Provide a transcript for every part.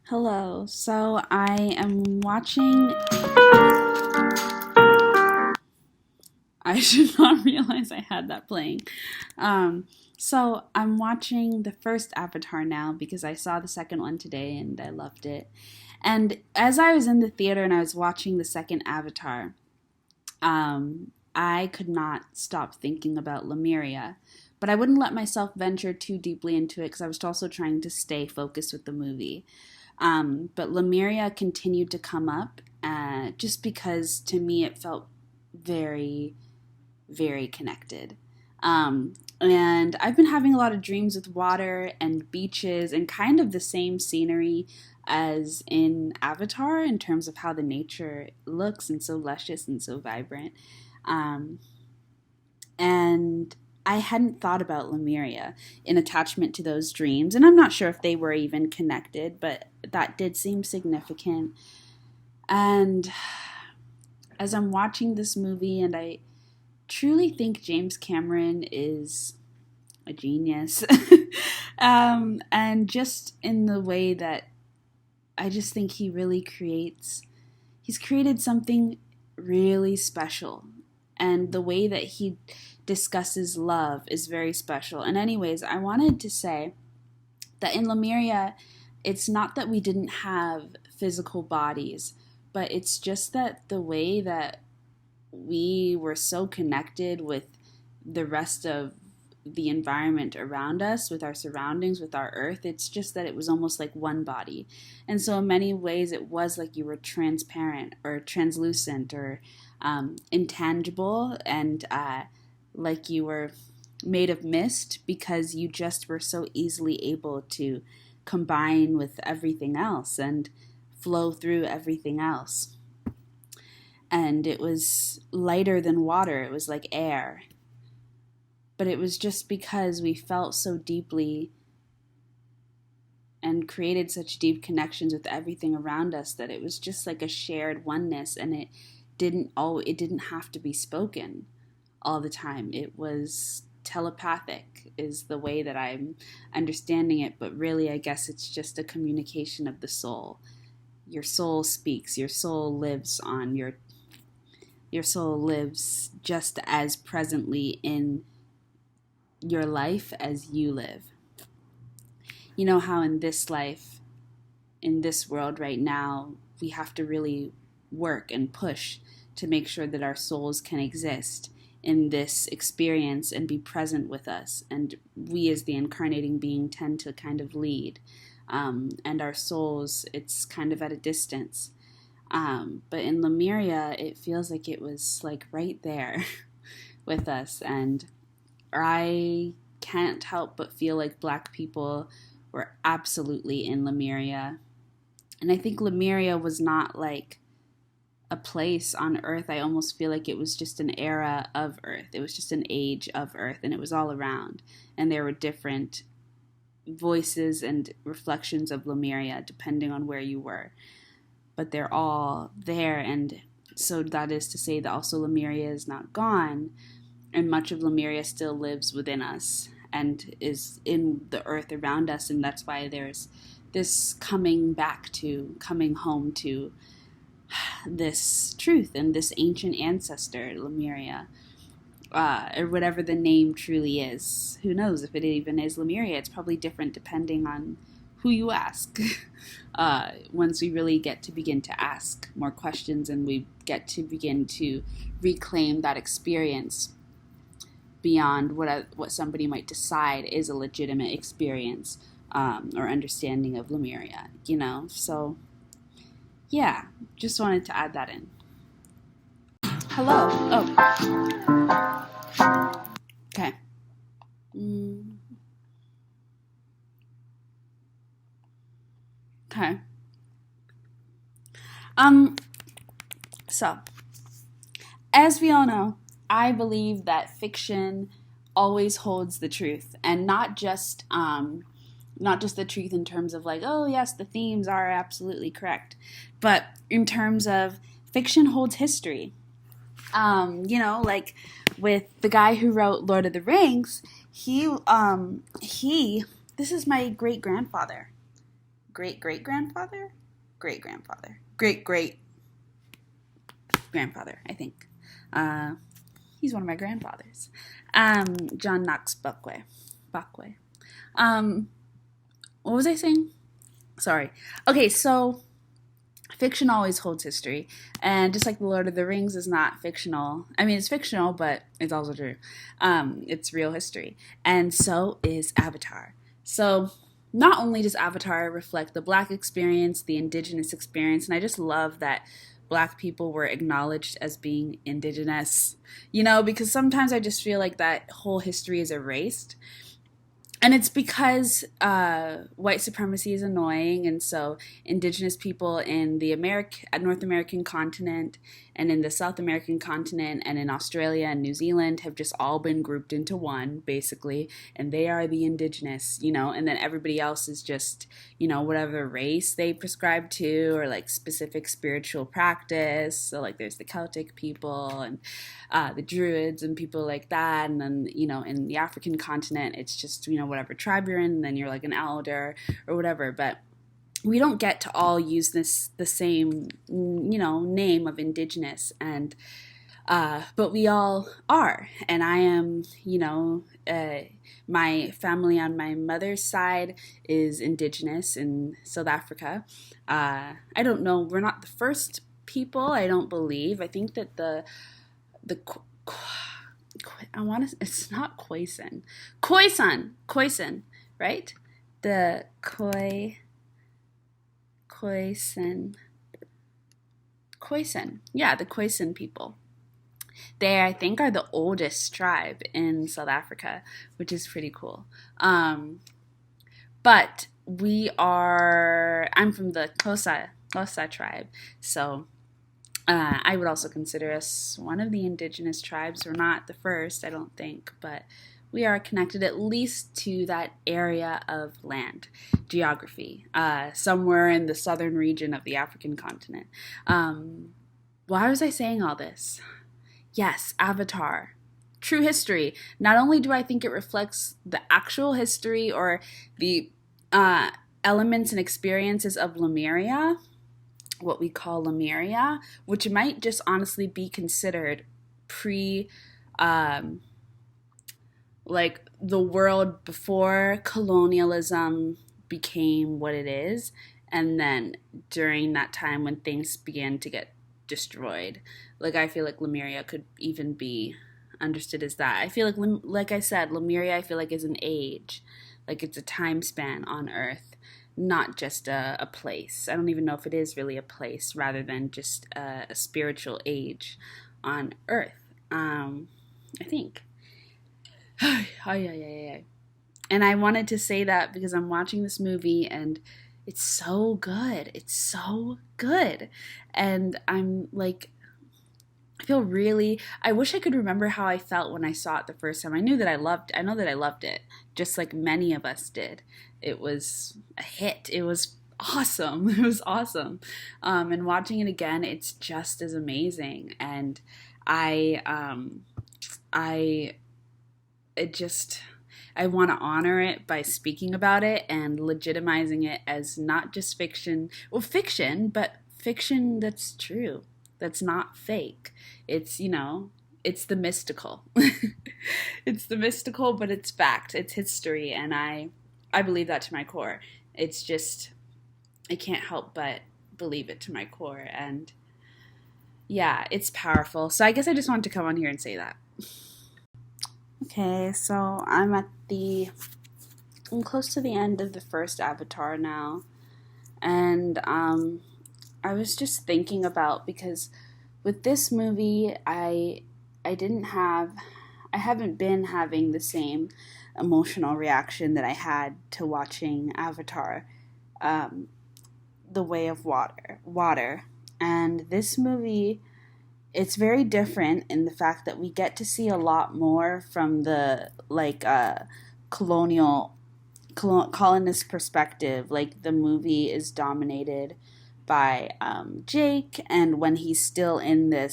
Hello. So I am watching. I did not realize I had that playing. So I'm watching the first Avatar now because I saw the second one today and I loved it. And as I was in the theater and I was watching the second Avatar, I could not stop thinking about Lemuria. But I wouldn't let myself venture too deeply into it because I was also trying to stay focused with the movie. But Lemuria continued to come up just because to me it felt very, very connected. And I've been having a lot of dreams with water and beaches and kind of the same scenery as in Avatar in terms of how the nature looks and so luscious and so vibrant. Um, and I hadn't thought about Lemuria in attachment to those dreams, and I'm not sure if they were even connected, but that did seem significant. And as I'm watching this movie, and I truly think James Cameron is a genius, and just in the way that I just think he's created something really special. And the way that he discusses love is very special. And, anyways, I wanted to say that in Lemuria, it's not that we didn't have physical bodies, but it's just that the way that we were so connected with the rest of the environment around us, with our surroundings, with our earth, it's just that it was almost like one body. And so in many ways it was like you were transparent or translucent or intangible, and like you were made of mist because you just were so easily able to combine with everything else and flow through everything else. And it was lighter than water, it was like air. But it was just because we felt so deeply and created such deep connections with everything around us that it was just like a shared oneness, and it didn't have to be spoken all the time. It was telepathic is the way that I'm understanding it, but really I guess it's just a communication of the soul. Your soul speaks, your soul lives on, your soul lives just as presently in your life as you live. You know how in this life, in this world right now, we have to really work and push to make sure that our souls can exist in this experience and be present with us. And we as the incarnating being tend to kind of lead. And our souls, it's kind of at a distance. But in Lemuria, it feels like it was like right there with us. And I can't help but feel like Black people were absolutely in Lemuria. And I think Lemuria was not like a place on Earth. I almost feel like it was just an era of Earth. It was just an age of Earth, and it was all around. And there were different voices and reflections of Lemuria depending on where you were. But they're all there, and so that is to say that also Lemuria is not gone, and much of Lemuria still lives within us and is in the earth around us, and that's why there's this coming home to this truth and this ancient ancestor, Lemuria, or whatever the name truly is. Who knows if it even is Lemuria? It's probably different depending on who you ask. Once we really get to begin to ask more questions and we get to begin to reclaim that experience beyond what somebody might decide is a legitimate experience or understanding of Lemuria, you know? So, yeah, just wanted to add that in. Hello. Oh, okay. Mm, okay. Um, so, as we all know, I believe that fiction always holds the truth, and not just the truth in terms of like, oh yes, the themes are absolutely correct, but in terms of fiction holds history. Like with the guy who wrote Lord of the Rings, he this is my great grandfather. great great grandfather, great great grandfather, I think. Uh, he's one of my grandfathers. John Knox Buckway. Um, what was I saying? Sorry. Okay, so fiction always holds history, and just like the Lord of the Rings is not fictional. I mean, it's fictional, but it's also true. It's real history, and so is Avatar. So not only does Avatar reflect the Black experience, the Indigenous experience, and I just love that Black people were acknowledged as being Indigenous. Because sometimes I just feel like that whole history is erased. And it's because white supremacy is annoying, and so indigenous people in the North American continent and in the South American continent and in Australia and New Zealand have just all been grouped into one, basically, and they are the indigenous, and then everybody else is just, whatever race they prescribe to or like specific spiritual practice. So like there's the Celtic people and the Druids and people like that, and then, in the African continent, it's just, whatever tribe you're in, and then you're like an elder or whatever, but we don't get to all use the same, name of indigenous, and but we all are. And I am, my family on my mother's side is indigenous in South Africa. I don't know, we're not the first people, I don't believe. I think that it's not Khoisan, right? The Khoisan. Yeah, the Khoisan people. They, I think, are the oldest tribe in South Africa, which is pretty cool. But I'm from the Xhosa tribe, so I would also consider us one of the indigenous tribes. We're not the first, I don't think, but we are connected at least to that area of land, geography, somewhere in the southern region of the African continent. Why was I saying all this? Yes, Avatar. True history. Not only do I think it reflects the actual history or the elements and experiences of Lemuria, what we call Lemuria, which might just honestly be considered like the world before colonialism became what it is, and then during that time when things began to get destroyed. Like, I feel like Lemuria could even be understood as that. I feel like I said, Lemuria, I feel like is an age, like it's a time span on Earth, not just a place. I don't even know if it is really a place, rather than just a spiritual age on Earth. I think. And I wanted to say that because I'm watching this movie and it's so good. It's so good. And I'm like, I wish I could remember how I felt when I saw it the first time. I know that I loved it, just like many of us did. It was a hit. It was awesome. It was awesome. And watching it again, it's just as amazing. And I want to honor it by speaking about it and legitimizing it as not just fiction, but fiction that's true, that's not fake. It's, it's the mystical. It's the mystical, but it's fact. It's history, and I believe that to my core. It's just, I can't help but believe it to my core, and yeah, it's powerful. So I guess I just wanted to come on here and say that. Okay, so I'm close to the end of the first Avatar now, and I was just thinking about, because with this movie, I haven't been having the same emotional reaction that I had to watching Avatar, The Way of Water, and this movie, it's very different in the fact that we get to see a lot more from the colonist perspective. Like, the movie is dominated by Jake, and when he's still in the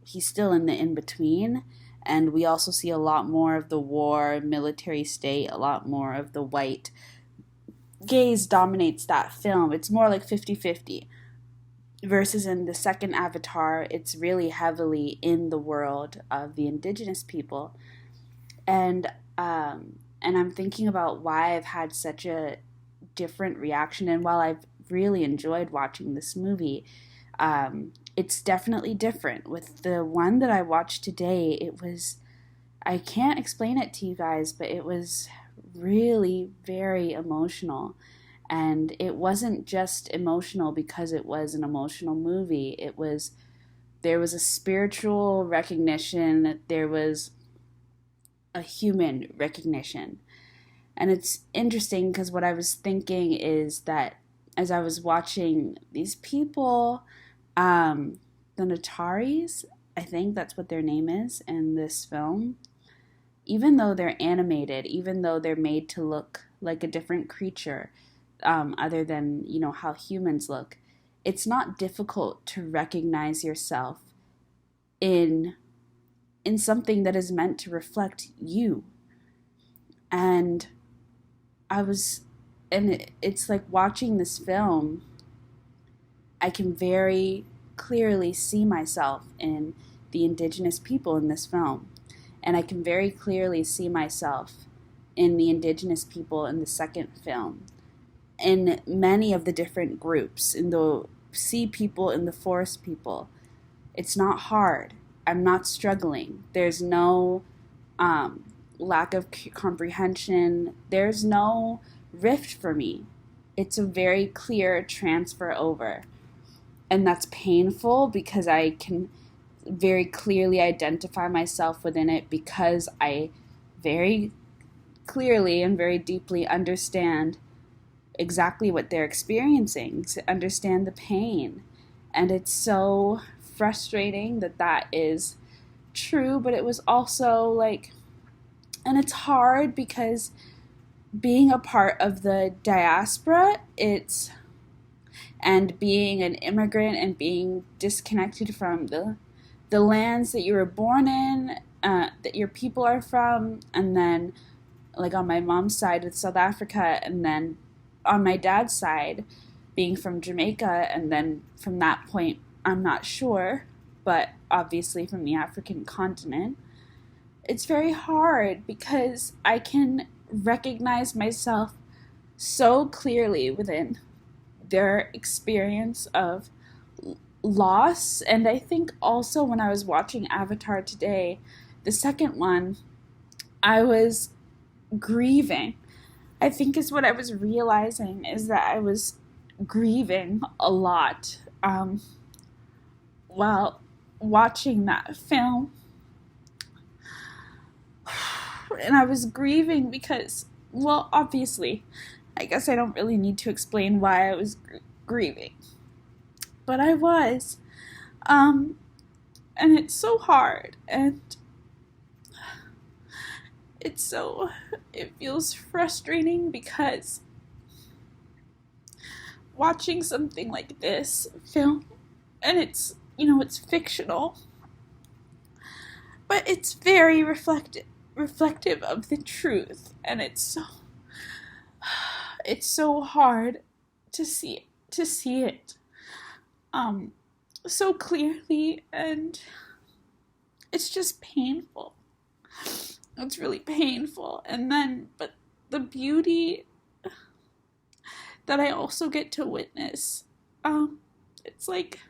in-between, and we also see a lot more of the war, military state, a lot more of the white gaze dominates that film. It's more like 50-50. Versus in the second Avatar, it's really heavily in the world of the indigenous people. And I'm thinking about why I've had such a different reaction. And while I've really enjoyed watching this movie, it's definitely different. With the one that I watched today, I can't explain it to you guys, but it was really very emotional. And it wasn't just emotional because it was an emotional movie. There was a spiritual recognition, there was a human recognition. And it's interesting because what I was thinking is that as I was watching these people, the Nataris, I think that's what their name is in this film, even though they're animated, even though they're made to look like a different creature, other than, how humans look, it's not difficult to recognize yourself in something that is meant to reflect you. And it's like watching this film, I can very clearly see myself in the indigenous people in this film. And I can very clearly see myself in the indigenous people in the second film, in many of the different groups, in the sea people, in the forest people. It's not hard. I'm not struggling. There's no lack of comprehension. There's no rift for me. It's a very clear transfer over. And that's painful because I can very clearly identify myself within it, because I very clearly and very deeply understand exactly what they're experiencing, to understand the pain. And it's so frustrating that is true, but it was also like, and it's hard because being a part of the diaspora, and being an immigrant and being disconnected from the lands that you were born in, that your people are from, and then like on my mom's side with South Africa, and then on my dad's side being from Jamaica, and then from that point I'm not sure, but obviously from the African continent. It's very hard because I can recognize myself so clearly within their experience of loss. And I think also when I was watching Avatar today, the second one, I was grieving. I think is what I was realizing, is that I was grieving a lot while watching that film. And I was grieving because, well, obviously, I guess I don't really need to explain why I was grieving. But I was. And it's so hard. And it feels frustrating because watching something like this film, and it's fictional, but it's very reflective of the truth, and it's so hard to see it so clearly, and it's just painful. It's really painful. And then, but the beauty that I also get to witness, it's like,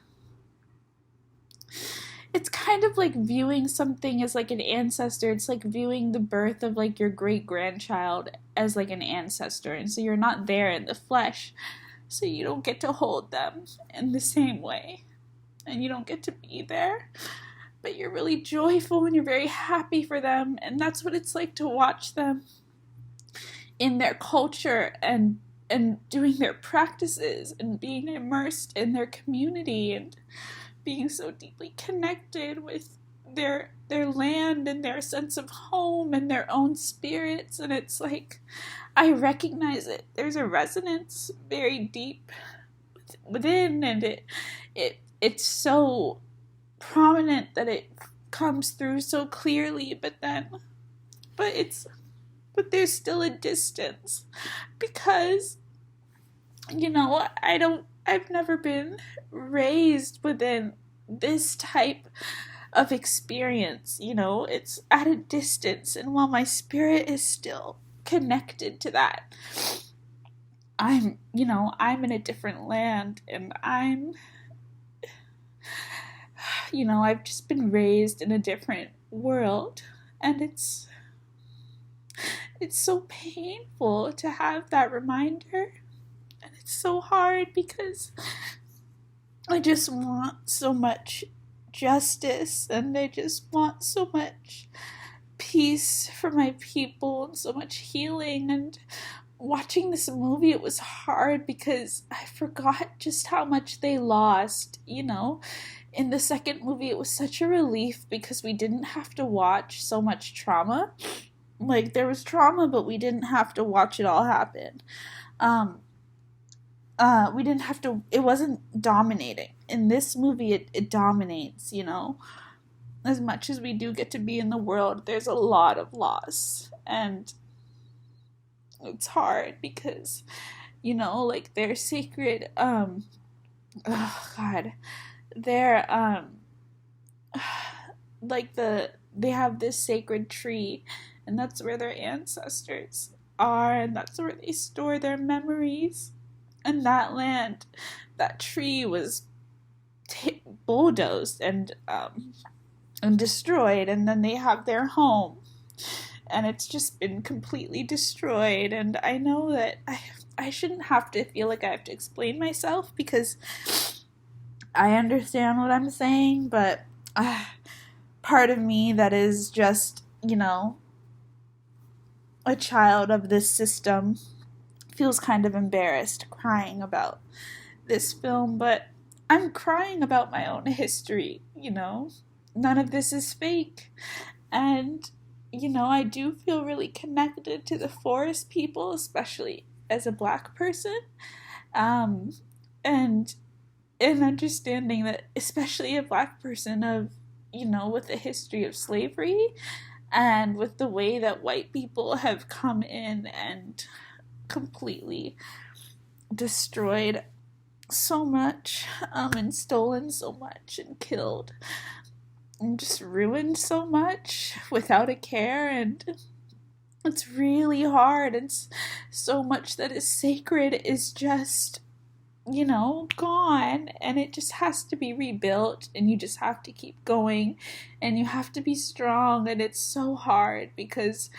it's kind of like viewing something as like an ancestor. It's like viewing the birth of like your great-grandchild as like an ancestor. And so you're not there in the flesh, so you don't get to hold them in the same way. And you don't get to be there. But you're really joyful and you're very happy for them. And that's what it's like to watch them in their culture and doing their practices and being immersed in their community and being so deeply connected with their land and their sense of home and their own spirits. And it's like, I recognize it. There's a resonance very deep within, and it's so prominent that it comes through so clearly, but there's still a distance, because I've never been raised within this type of experience. It's at a distance, and while my spirit is still connected to that, I'm in a different land, and I've just been raised in a different world, and it's so painful to have that reminder, and it's so hard because I just want so much justice, and I just want so much peace for my people and so much healing. And watching this movie, it was hard because I forgot just how much they lost. In the second movie, it was such a relief because we didn't have to watch so much trauma. Like, there was trauma, but we didn't have to watch it all happen. um we didn't have to, it wasn't dominating. In this movie, it dominates. As much as we do get to be in the world, there's a lot of loss, and it's hard because like their sacred oh god, their like they have this sacred tree, and that's where their ancestors are, and that's where they store their memories. And that land, that tree was bulldozed and destroyed, and then they have their home, and it's just been completely destroyed. And I know that I shouldn't have to feel like I have to explain myself, because I understand what I'm saying, but part of me that is just, a child of this system feels kind of embarrassed crying about this film, but I'm crying about my own history. None of this is fake. And, I do feel really connected to the forest people, especially as a Black person. And in understanding that, especially a Black person with the history of slavery, and with the way that white people have come in and completely destroyed so much, and stolen so much, and killed, and just ruined so much without a care. And it's really hard, and so much that is sacred is just gone, and it just has to be rebuilt, and you just have to keep going, and you have to be strong. And it's so hard because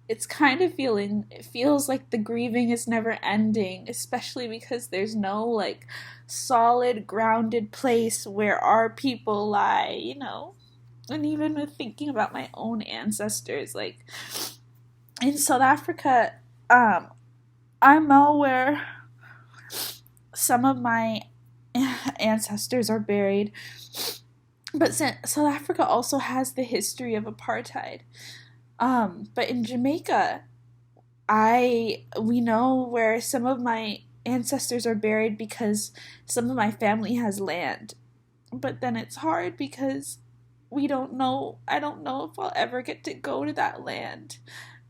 it's kind of it feels like the grieving is never ending, especially because there's no like solid grounded place where our people lie. And even with thinking about my own ancestors, like in South Africa, I know where some of my ancestors are buried, but South Africa also has the history of apartheid. But in Jamaica, we know where some of my ancestors are buried because some of my family has land. But then it's hard because we don't know. I don't know if I'll ever get to go to that land,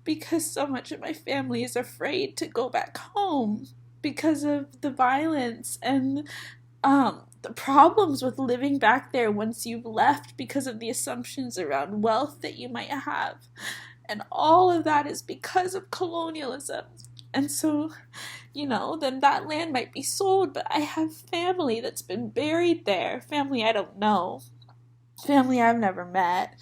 because so much of my family is afraid to go back home because of the violence and the problems with living back there once you've left, because of the assumptions around wealth that you might have. And all of that is because of colonialism. And so, then that land might be sold, but I have family that's been buried there. Family I don't know. Family I've never met.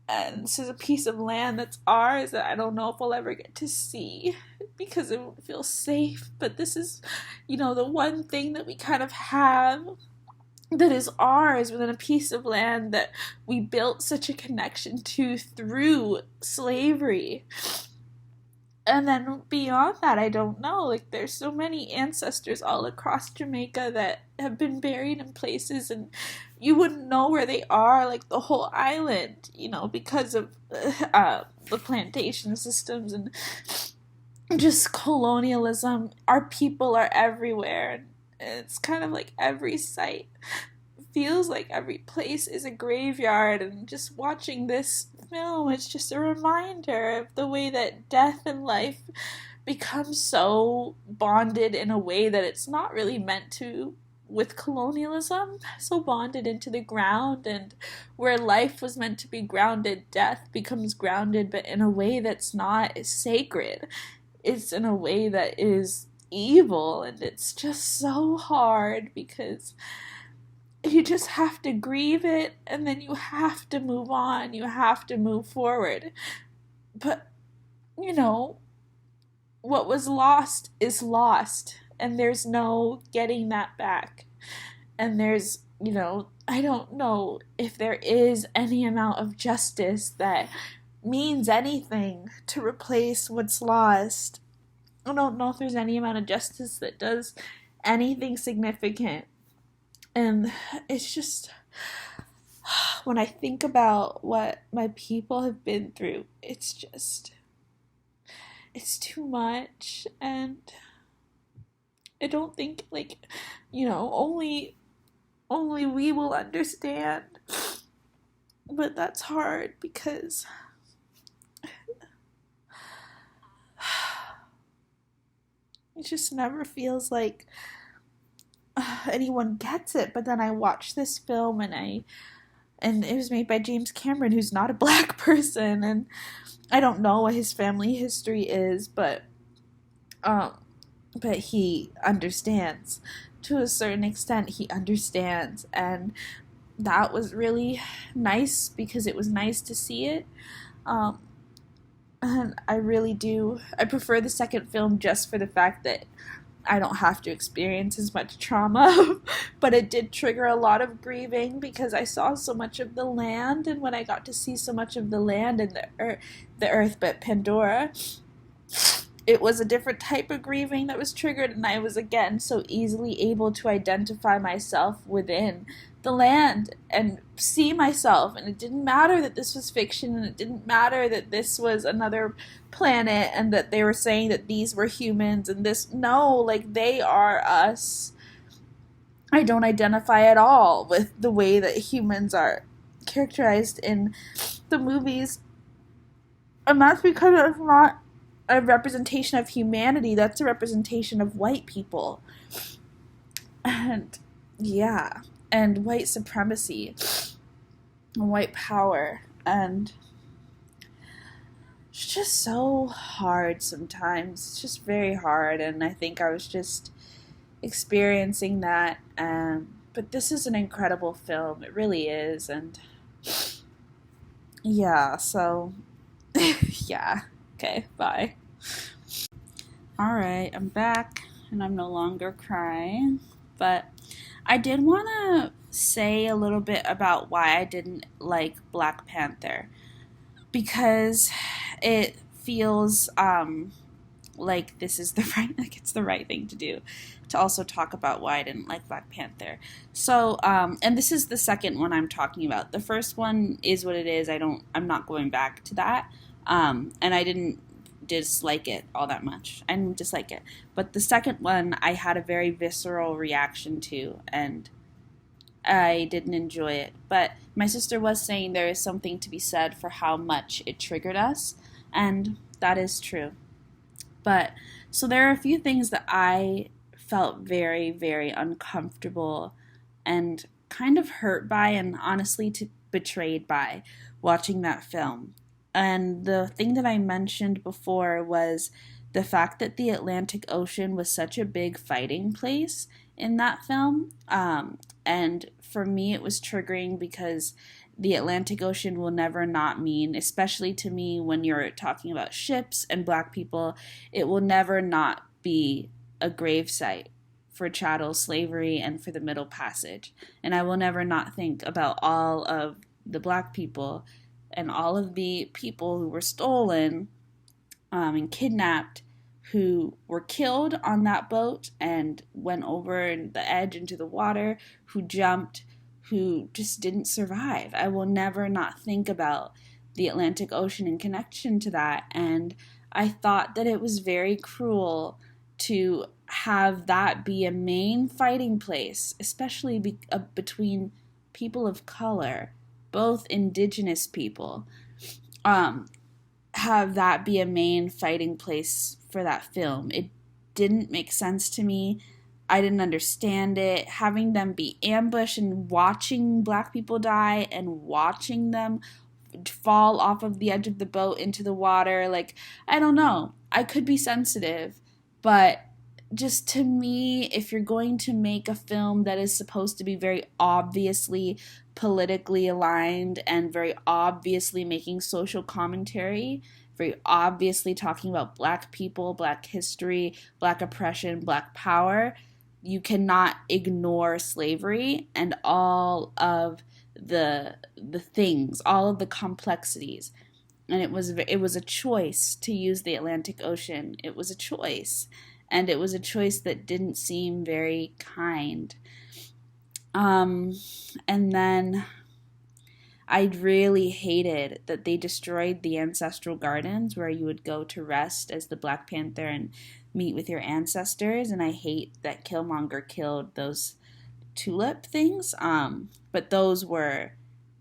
And this is a piece of land that's ours that I don't know if I'll ever get to see because it won't feel safe. But this is, the one thing that we kind of have that is ours within a piece of land that we built such a connection to through slavery. And then beyond that, I don't know. Like, there's so many ancestors all across Jamaica that have been buried in places, and you wouldn't know where they are, like the whole island, because of the plantation systems and just colonialism. Our people are everywhere, and it's kind of like every site feels like every place is a graveyard. And just watching this film, it's just a reminder of the way that death and life become so bonded in a way that it's not really meant to with colonialism, so bonded into the ground, and where life was meant to be grounded, death becomes grounded, but in a way that's not sacred. It's in a way that is evil, and it's just so hard because you just have to grieve it, and then you have to move on, you have to move forward. But, you know, what was lost is lost, and there's no getting that back. And there's, I don't know if there is any amount of justice that means anything to replace what's lost. I don't know if there's any amount of justice that does anything significant. And it's just, when I think about what my people have been through, it's too much. And I don't think, only we will understand. But that's hard because it just never feels like anyone gets it. But then I watched this film, and it was made by James Cameron, who's not a black person, and I don't know what his family history is, but he understands. To a certain extent, he understands, and that was really nice because it was nice to see it. And I really do. I prefer the second film just for the fact that I don't have to experience as much trauma, but it did trigger a lot of grieving because I saw so much of the land, and when I got to see so much of the land and the earth, but Pandora, it was a different type of grieving that was triggered, and I was again so easily able to identify myself within the land and see myself. And it didn't matter that this was fiction, and it didn't matter that this was another planet and that they were saying that these were humans and this. No, like, they are us. I don't identify at all with the way that humans are characterized in the movies, and that's because it's not a representation of humanity. That's a representation of white people. And yeah, and white supremacy and white power, and it's just so hard sometimes. It's just very hard, and I think I was just experiencing that. But this is an incredible film. It really is. And yeah, so yeah. Okay, bye. Alright, I'm back, and I'm no longer crying, but I did want to say a little bit about why I didn't like Black Panther, because it feels like this is it's the right thing to do, to also talk about why I didn't like Black Panther. So, and this is the second one I'm talking about. The first one is what it is. I'm not going back to that. And I didn't dislike it all that much. I didn't dislike it. But the second one I had a very visceral reaction to, and I didn't enjoy it. But my sister was saying there is something to be said for how much it triggered us, and that is true. But, so there are a few things that I felt very, very uncomfortable and kind of hurt by, and honestly betrayed by watching that film. And the thing that I mentioned before was the fact that the Atlantic Ocean was such a big fighting place in that film. And for me, it was triggering because the Atlantic Ocean will never not mean, especially to me when you're talking about ships and Black people, it will never not be a gravesite for chattel slavery and for the Middle Passage. And I will never not think about all of the Black people and all of the people who were stolen and kidnapped, who were killed on that boat and went over the edge into the water, who jumped, who just didn't survive. I will never not think about the Atlantic Ocean in connection to that. And I thought that it was very cruel to have that be a main fighting place, especially between people of color, both indigenous people, have that be a main fighting place for that film. It didn't make sense to me. I didn't understand it. Having them be ambushed and watching black people die and watching them fall off of the edge of the boat into the water, like, I don't know. I could be sensitive, but just to me, if you're going to make a film that is supposed to be very obviously politically aligned and very obviously making social commentary, very obviously talking about black people, black history, black oppression, black power, you cannot ignore slavery and all of the things, all of the complexities. And it was a choice to use the Atlantic Ocean. It was a choice, and it was a choice that didn't seem very kind. Um, and then I really hated that they destroyed the ancestral gardens where you would go to rest as the Black Panther and meet with your ancestors. And I hate that Killmonger killed those tulip things. But those were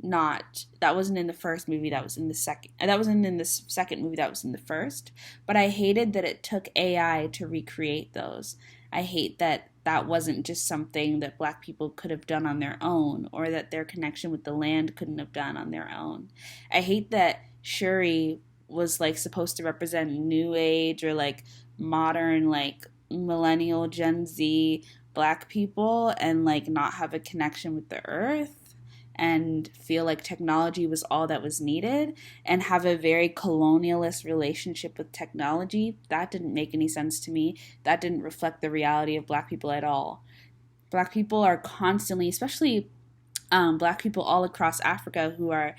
not, that wasn't in the first movie, that was in the second, that wasn't in the second movie, that was in the first. But I hated that it took AI to recreate those. I hate that that wasn't just something that black people could have done on their own, or that their connection with the land couldn't have done on their own. I hate that Shuri was like supposed to represent new age or like modern, like millennial Gen Z black people, and like not have a connection with the earth and feel like technology was all that was needed, and have a very colonialist relationship with technology. That didn't make any sense to me. That didn't reflect the reality of black people at all. Black people are constantly, especially black people all across Africa, who are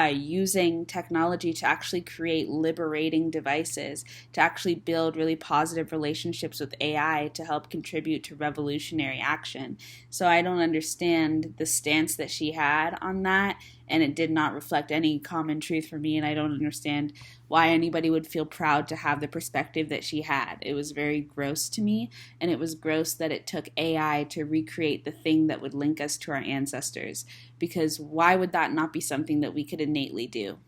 using technology to actually create liberating devices, to actually build really positive relationships with AI to help contribute to revolutionary action. So I don't understand the stance that she had on that, and it did not reflect any common truth for me, and I don't understand why anybody would feel proud to have the perspective that she had. It was very gross to me, and it was gross that it took AI to recreate the thing that would link us to our ancestors, because why would that not be something that we could innately do?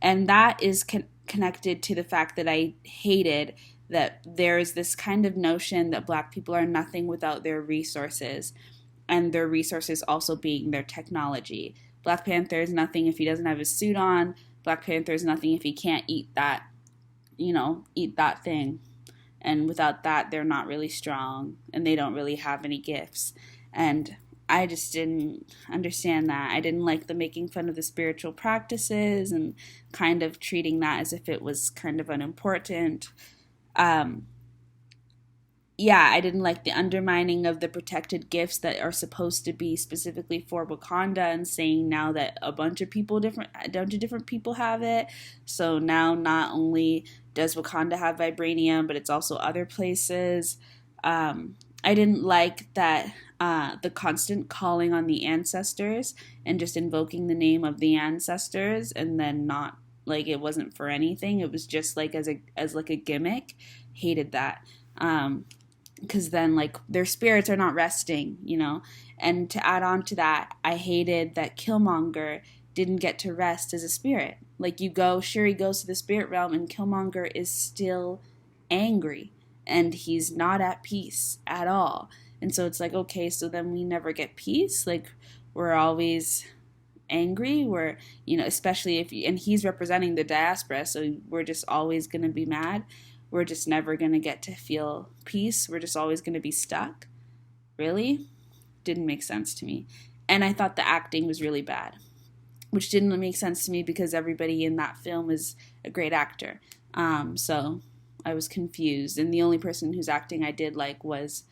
And that is connected to the fact that I hated that there is this kind of notion that black people are nothing without their resources, and their resources also being their technology. Black Panther is nothing if he doesn't have his suit on. Black Panther is nothing if he can't eat that, eat that thing. And without that, they're not really strong, and they don't really have any gifts. And I just didn't understand that. I didn't like the making fun of the spiritual practices and kind of treating that as if it was kind of unimportant. I didn't like the undermining of the protected gifts that are supposed to be specifically for Wakanda, and saying now that a bunch of different people have it. So now not only does Wakanda have vibranium, but it's also other places. I didn't like that the constant calling on the ancestors and just invoking the name of the ancestors, and then not, like, it wasn't for anything. It was just like as like a gimmick. Hated that. Because then, like, their spirits are not resting, And to add on to that, I hated that Killmonger didn't get to rest as a spirit. Like, Shuri goes to the spirit realm, and Killmonger is still angry, and he's not at peace at all. And so it's like, okay, so then we never get peace. Like, we're always angry. We're, especially and he's representing the diaspora, so we're just always going to be mad. We're just never going to get to feel peace. We're just always going to be stuck. Really? Didn't make sense to me. And I thought the acting was really bad, which didn't make sense to me because everybody in that film is a great actor. So I was confused. And the only person whose acting I did like was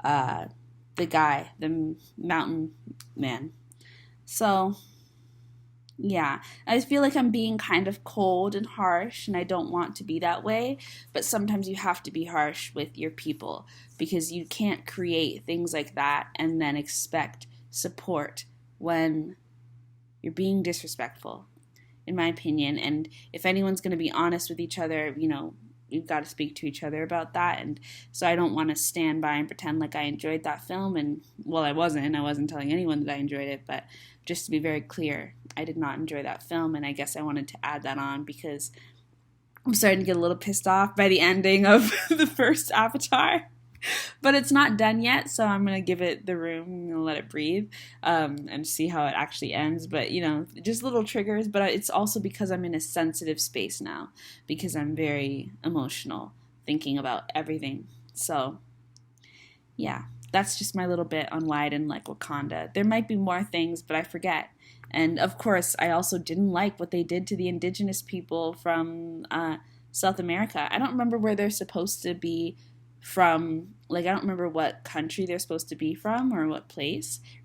the guy, the mountain man. So yeah, I feel like I'm being kind of cold and harsh, and I don't want to be that way, but sometimes you have to be harsh with your people, because you can't create things like that and then expect support when you're being disrespectful, in my opinion. And if anyone's going to be honest with each other, you've got to speak to each other about that. And so I don't want to stand by and pretend like I enjoyed that film. And, well, I wasn't telling anyone that I enjoyed it, but just to be very clear, I did not enjoy that film. And I guess I wanted to add that on because I'm starting to get a little pissed off by the ending of the first Avatar. But it's not done yet, so I'm going to give it the room. I'm going to let it breathe and see how it actually ends. But, just little triggers. But it's also because I'm in a sensitive space now, because I'm very emotional thinking about everything. So, yeah, that's just my little bit on why I didn't like Wakanda. There might be more things, but I forget. And, of course, I also didn't like what they did to the indigenous people from South America. I don't remember where they're supposed to be from. Like, I don't remember what country they're supposed to be from or what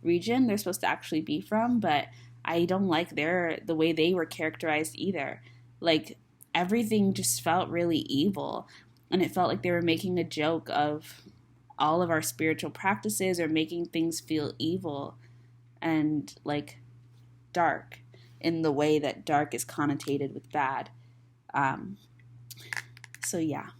region they're supposed to actually be from, but I don't like the way they were characterized either. Like, everything just felt really evil, and it felt like they were making a joke of all of our spiritual practices, or making things feel evil and like dark in the way that dark is connotated with bad. So yeah,